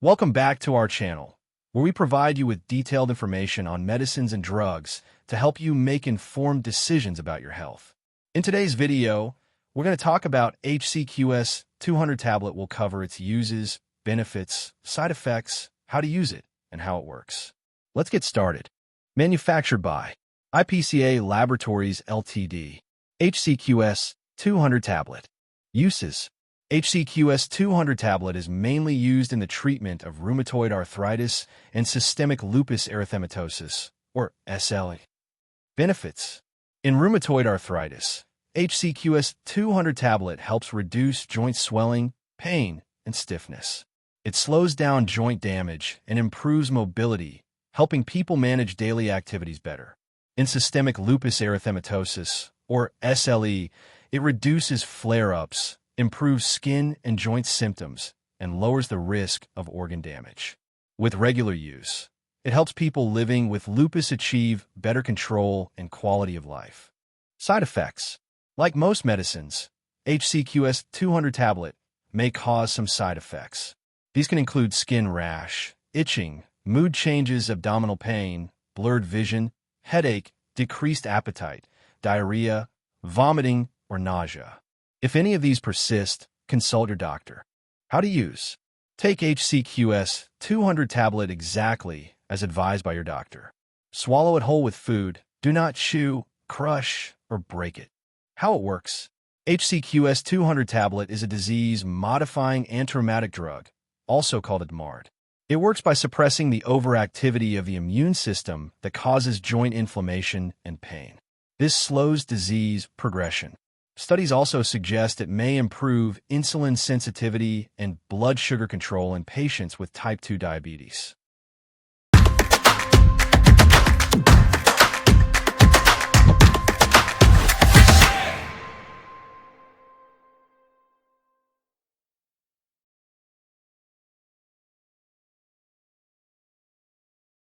Welcome back to our channel, where we provide you with detailed information on medicines and drugs to help you make informed decisions about your health. In today's video, we're going to talk about HCQS 200 tablet. Will cover its uses, benefits, side effects, how to use it, and how it works. Let's get started. Manufactured by IPCA Laboratories Ltd. HCQS 200 tablet. Uses. HCQS 200 tablet is mainly used in the treatment of rheumatoid arthritis and systemic lupus erythematosus, or SLE. Benefits. In rheumatoid arthritis, HCQS 200 tablet helps reduce joint swelling, pain, and stiffness. It slows down joint damage and improves mobility, helping people manage daily activities better. In systemic lupus erythematosus, or SLE, it reduces flare-ups, improves skin and joint symptoms, and lowers the risk of organ damage. With regular use, it helps people living with lupus achieve better control and quality of life. Side effects. Like most medicines, HCQS 200 tablet may cause some side effects. These can include skin rash, itching, mood changes, abdominal pain, blurred vision, headache, decreased appetite, diarrhea, vomiting, or nausea. If any of these persist, consult your doctor. How to use. Take HCQS 200 tablet exactly as advised by your doctor. Swallow it whole with food. Do not chew, crush, or break it. How it works. HCQS 200 tablet is a disease-modifying antirheumatic drug, also called DMARD. It works by suppressing the overactivity of the immune system that causes joint inflammation and pain. This slows disease progression. Studies also suggest it may improve insulin sensitivity and blood sugar control in patients with type 2 diabetes.